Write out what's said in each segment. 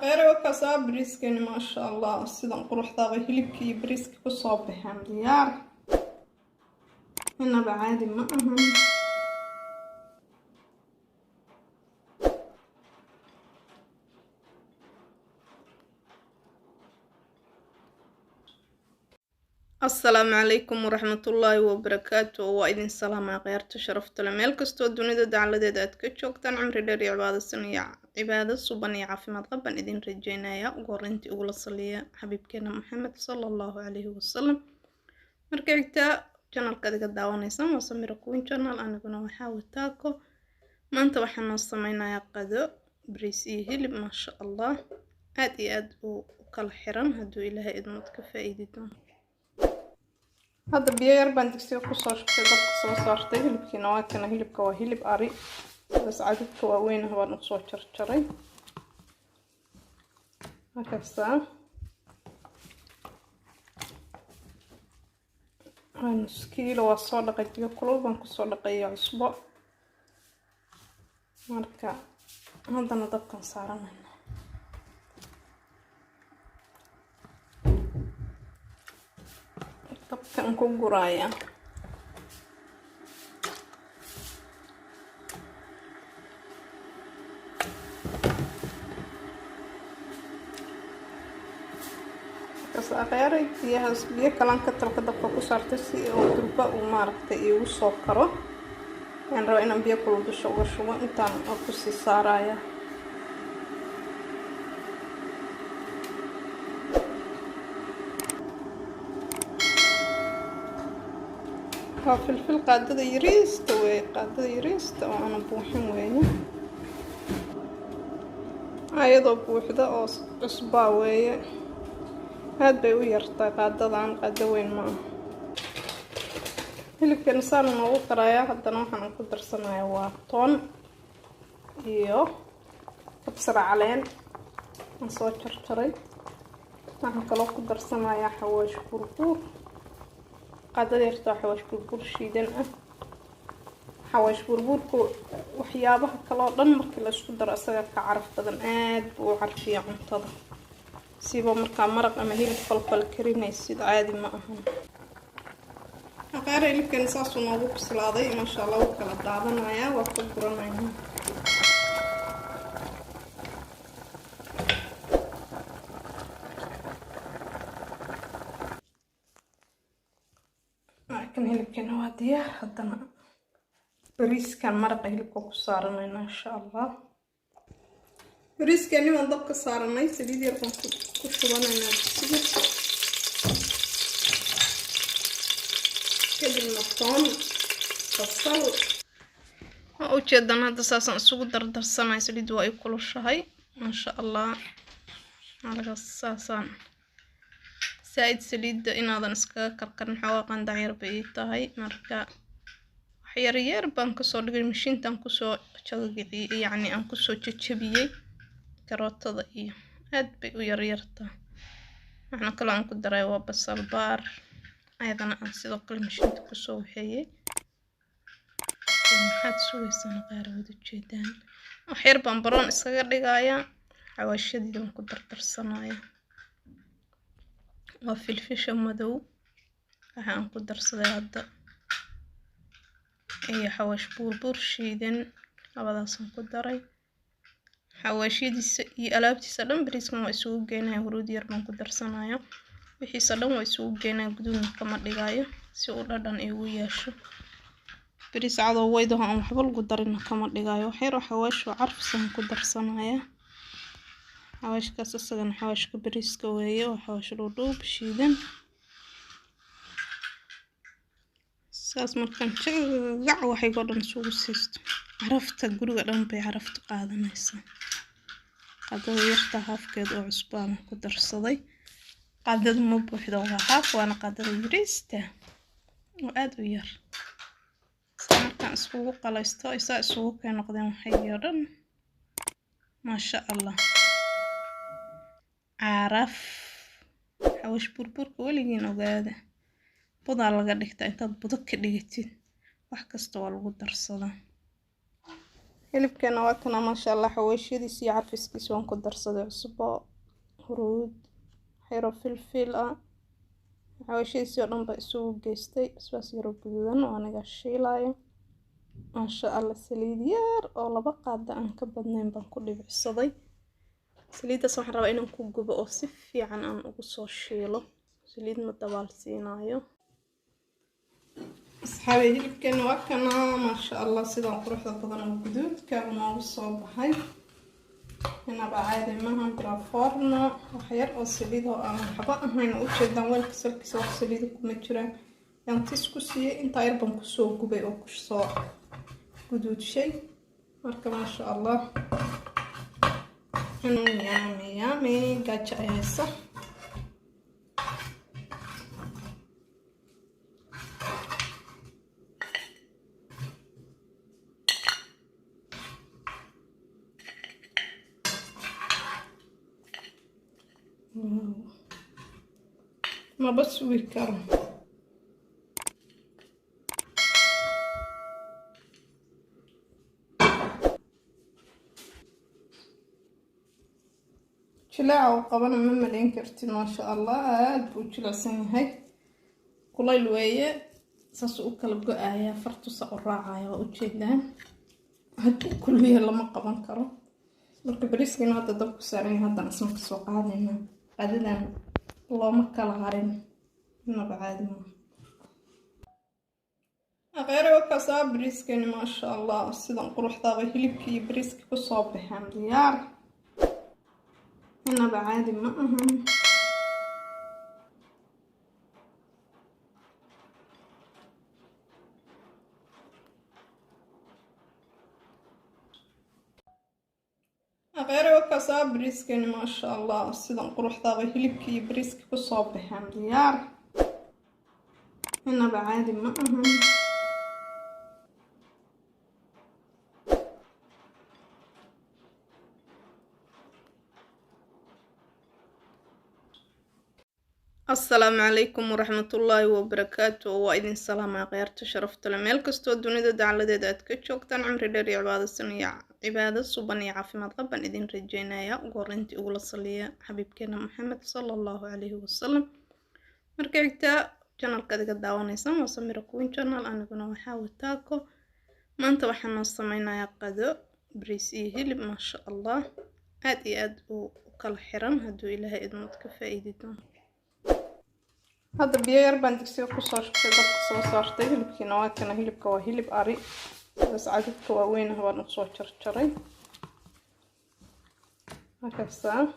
غير وكاسا بريسكين ما شاء الله سيدان قروح طاغي هلبكي بريسك كصوبهم ديار هنا بعادي ما أهم السلام عليكم ورحمة الله وبركاته وإذن سلام غيرت شرفت لميل كستو دونيدا دعالديدات كجوجتان عمري ديري عبادة سنية عبادة صوبانية عافيماد قبان إذن رجينايا وقورنتي أولا صلية حبيبكينا محمد صلى الله عليه وسلم مركعتا جانال كادي قد داوانيسان وسميرا كوين جانال أنا كنا وحاول تاكو ما أنت وحنا السمينا قدو بريسيه هلب ما شاء الله آد وكال حرام هدو إلها إذن كفايدتون هذا بيير بندكسيو كسر شفتي دبك صارتي هلبكي نواكنا هلبك وهلب أري بس عددك وين هو نقصو شرشري هكذا نص كيلو وصولقي بيو كلو بانكو صولقي عصبة marka hadana dabkan saaranayna dabkan ku guraya kasaqeeray biyo kalan ka talka dabka ku saartay si oo turba u maaragtay igu soo karo aan rabo inaan biyo kulul dusha uga shubo intaan ku sii saaraya filfil qaadada yariista way qaadada yariista oo aan buuxin weeyo ayadoo buuxda oo cusba weeye aad bay u yartaa qaadadan qaada weyn ma hilibkan saan ugu qaraya haddana waxaan ku darsanayaa waa toon iyo kabsar caleen aan soo jarjaray waxaan kaloo ku darsanayaa xawaash burbur qaadada yarta xawaash burbur shiidan ah xawaash burburku waxyaabaha kale oo dhan markii la isku daro asaga ka caraf badan aad buu u carfiyaa cuntada siba marka maraq ama hilib falfal karinaysid caadi ma ahan aqaare hilibkan saas uu noogu bislaaday ma sha Allah wuu kala daadanayaa waa ku guranaynaa kan hilibkan waa diyaar haddana bariiskan maraqa hilibka ku saaranaynaa insha Allah bariiskan waan dabka saaranay saliid yar baan ku shubanaynaa kadibna toon basal oo ujeedana hadda saasan isugu dardarsanay saliid waa ay kulushahay ma sha Allah halkaas saasan saaid saliidda inaadan iskaga karkarin xawaa qandac yar bay tahay marka wax yar baan ka soo dhigay mishiintan ku soo jagagiciyay yani aan ku soo jajabiyay karootada iyo aad bay u yartaa waxna kale aan ku daray waa basal baar ayadana aan sidoo kale mishiinta ku soo waxeeyay maxaad sugaysaa qaar wada jeedaan wax yar baan baroon iskaga dhigayaa xawaashadii ku dardarsanaya waa filfisha madow waxaan ku darsaday hadda iyo xawaash burbur shiidan labadaas aan ku daray xawaashadiisa iyo alaabtiisa dhan bariiskan waa isugu geenayaa huruud yar baan ku darsanayaa wixiisa dhan waa isugu geenayaa guduudna kama dhigayo si uu dhadhan igu yeesho bariis cado waydo aan waxba lagu darin kama dhigayo waxyar xawaash oo carfsan ku darsanayaa xawaashkaas asagana xawaashka bariiska weeye oo xawaash dhuudhuub shiidan saas markaan jagac waxay godhan isugu siisto carafta guriga dhan bay carafta qaadanaysaa qaadada yarta haafkeed oo cusbaan ku darsaday qaadada ma buuxdo waa haaf waana qaadada yariista oo aad u yar markaan isugu qalaysto isaa isugu keen noqdeen waxay yeedhan ma sha Allah caraf xawaash burburka weligiin ogaada budaa laga dhigtaa intaad budo ka dhigatid wax kasta waa lagu darsadaa hilibkeena waa kana maasha allah xawaashiyadiisa iyo carfiskiisa waan ku darsaday cusbo huruud xiro filfil ah xawaashiyadiisa oo dhan ba isugu geystay basbaas yar guduudan oo aniga shiilayo maasha allah saliid yar oo laba qaada aan ka badnayn baan ku dhibicsaday saliidaas waxaan rabaa inaan ku gubo oo si fiican aan ugu soo shiilo saliid ma dabaal siinayo asxaabi hilibkeena waa kana maasha allah sidaan quruxda badan oo guduudka noogu soo baxay inaba caadi maaha baraforno wax yar oo saliid oo aan waxba ahayn u jeedaan weelka salkiisa wax saliid kuma jiraan yaan tis ku siiyey intaa yar baan kusoo gubay oo kusoo guduudshay marka maasha allah yummy gaajo ay haysa ما بسوي كرم جلاعة وقبنا مما لين كرتي ما شاء الله بوجلا سنهاي كل الوية ساسو كل آية فرتو سأراعي وأجيلان هاد كل وية لما قبنا كرم marka bariiskana hadda dabku saaran haddana isma ka soo qaadayna qadadan looma kala harin inaba caadi ma aqeero ka soo bariiskana ma sha Allah sidan quruxdaaba hilibkii iyo bariiska ku soo baxaan diyaar inaba caadi ma ahan غير وكاسة بريسكني ما شاء الله سيدان قروحدا هلبكي بريسك كسو بحان ديار هنا بعادي ما أهم السلام عليكم ورحمة الله وبركاته وإذن سلام غيرت شرفت لميل كستو دونيدا دعالديدات كجوكتان عمري داري عبادة سنية عبادة صبانية عافمات قبان إذن رجينايا وقورنتي أولا صلية حبيبكينا محمد صلى الله عليه وسلم مركعتا جانال كذا داوانيسان وسميرا كوين جانال أنا كنا وحاول تاكو ما انت وحنا الصمينا يا قدو بريسي هلب ما شاء الله هادي أد وكال حرام هدو إلها إذن متكفايدتون هذا بيير بندكسي قصاش كده قصة صارتي هلبكي نواتنا هلبك وهلب أري بس عددك وين هو نصو شرشري هكذا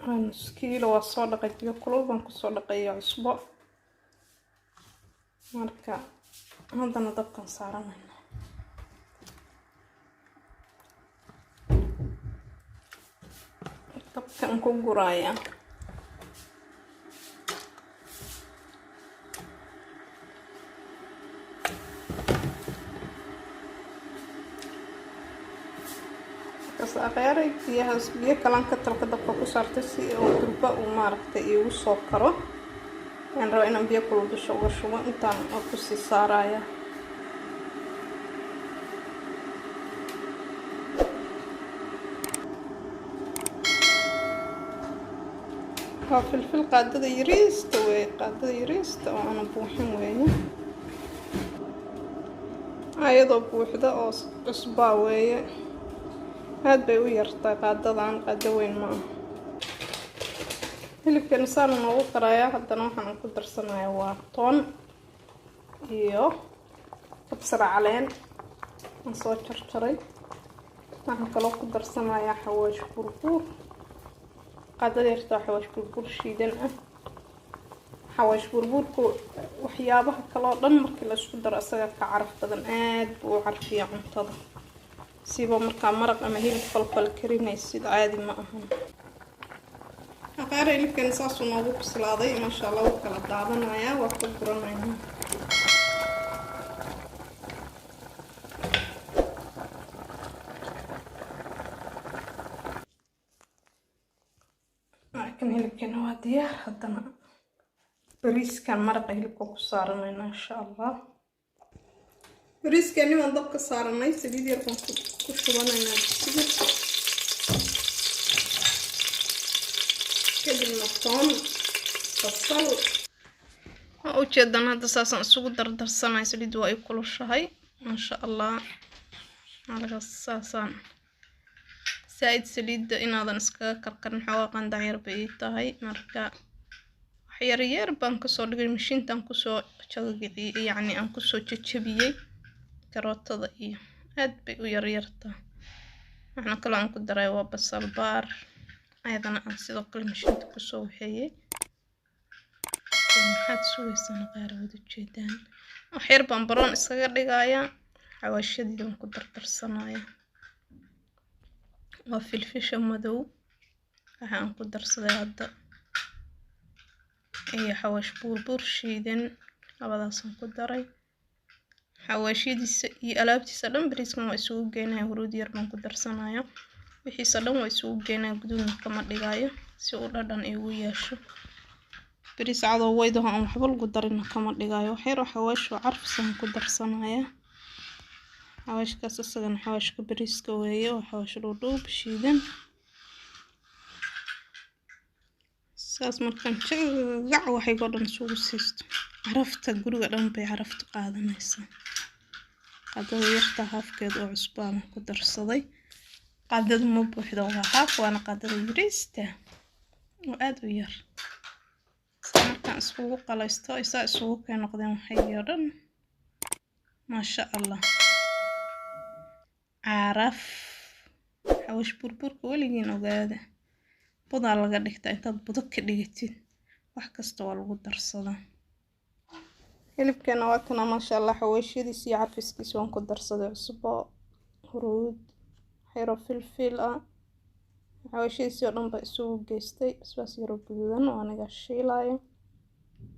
نص كيلو وصادقة ديو كلو بنكو صادقة عصبة مركا هذا نضبط صارنا kan ku guraya kasaqeeray biyo kalan ka talka dabka ku saartay si oo turba u maaragtay igu soo karo aan rabo inaan biyo kulul dusha uga shubo intaan oo ku sii saaraya فلفل قادة يريست قادة يريست وأنا بوحين وين أيضا بوحدة أو إصبع وين هاد بيوي يرتاي قادة عن قادة وين ما اللي كان صار نوو قرايا حتى نوحنا نقدر صناعي واطون إيوه أبصر علين نصوت شرشري نحن كلو قدر صناعي حواش بربور قادة يرتاح حواش بربور شيدن حواش بربوركو وحيابها كلا دن markii la isku daro asaga ka caraf badan aad buu carfiya cuntada siba marka maraq ama hilib falfal karinaysid caadi ma ahan aqaar hilibkan saas uu noogu bislaaday ma sha Allah wuu kala daadanaya waa ku guranaynaa kan hilibkan waa diyaar haddana bariiskan maraqa hilibka ku saaranayna insha Allah bariiskani waan dabka saaranay saliid yar baan ku shubanaynaa digsiga kadibna toon basal oo ujeedaan hadda saasaan isugu dardarsanay saliid waa ay kulushahay maasha allah halka saasaan saaid saliidda inaadan iskaga karkarin xoogaa qandac yar bay tahay marka wax yar baan kasoo dhigay mishiintan kusoo jagagiciyay yacni aan kusoo jajabiyey karootada iyo aad bay u yaryartaa waxna kale aan ku daray waa basal baar ayadana aan sidoo kale mishiinta kusoo waxeeyey maxaad sugaysaan qaar wada jeedaan wax yar baan baroon iskaga dhigayaa xawaashadii baan ku dardarsanayaa waa filfisha madow waxaan ku darsaday hadda iyo xawaash burbur shiidan labadaasaan ku daray xawaashadiisa iyo alaabtiisa dhan bariiskan waa isugu geynaya huruud yar baan ku darsanayaa wixiisa dhan waa isugu geynaya guduudna kama dhigayo si uu dhadhan igu yeesho bariis cadow weydo aan waxba lagu darin kama dhigayo wax yar oo xawaash oo carfsan ku darsanayaa xawaashkaas isagana xawaashka bariiska weeye oo xawaash dhuudhuub shiidan saas markaan jagac waxay godhan isugu siisto carafta guriga dhan bay carafta qaadanaysaa qadada yarta haafkeed oo cusbaan ku darsaday qadada ma buuxdo waa haaf waana qadada yariista oo aad u yar markaan isugu qalaysto isaa isugu keen noqdeen waxay yodhan maasha allah caraf xawaash burburka weligiin ogaada budaa laga dhigtaa intaad budo ka dhigatid wax kasta waa lagu darsadaa hilibkeena waa kana maasha allah xawaashadiisa iyo carfiskiisa waan ku darsaday cusbo huruud xiro filfil ah xawaashadiisa oo dhan baa isugu geystay basbaas yar oo guduudan oo aniga shiilaayo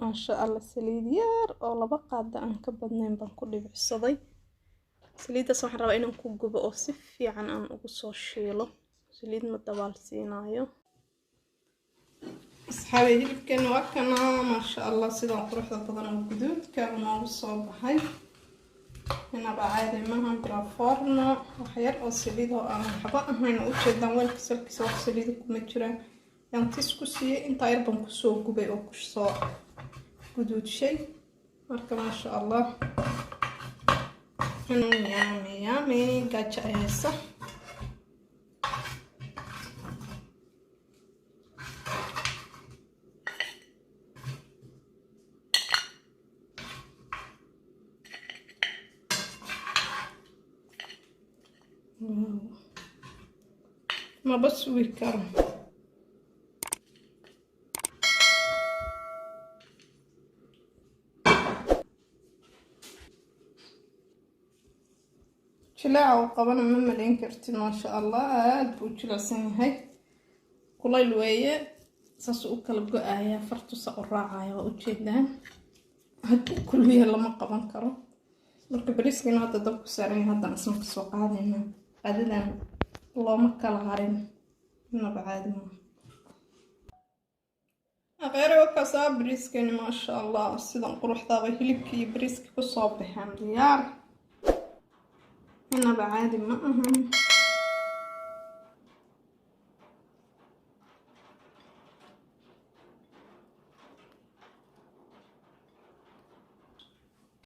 maasha allah saliid yar oo 2 qaada aan ka badnayn baan ku dhibicsaday saliidaas waxaan rabaa inaan ku gubo oo si fiican aan ugu soo shiilo saliid ma dabaal siinaayo asxaabi hilibkeena waa kana maasha allah sidoo quruxda badan oo guduudka noogu soo baxay inaba caadi maaha bila forno wax yar oo saliid oo aan waxba ahayn u jeedaan weelka salkiisa wax saliid kuma jiraan yaan tis ku siiyay inta yar baan ku soo gubay oo ku soo guduudshay marka maasha allah yummy gaja ayaysa ما بسوي كرم شلاعة وقبنا مما لين كرتين ما شاء الله بوجلا سنة هاي كلها الوية ساسو كل بقايا فرتو سأراعي وأجدان هاد كل ويا لما قبنا كرم marka bariiskina hadda dabku saaran yahay hadda asma ka soo qaadayna qadadan looma kala harin inaba caadi ma aqeero ka soo bariiskina ma sha Allah sidan quruxda bay hilibkii bariiska ku soo baxaan diyaar inaba caadi ma aha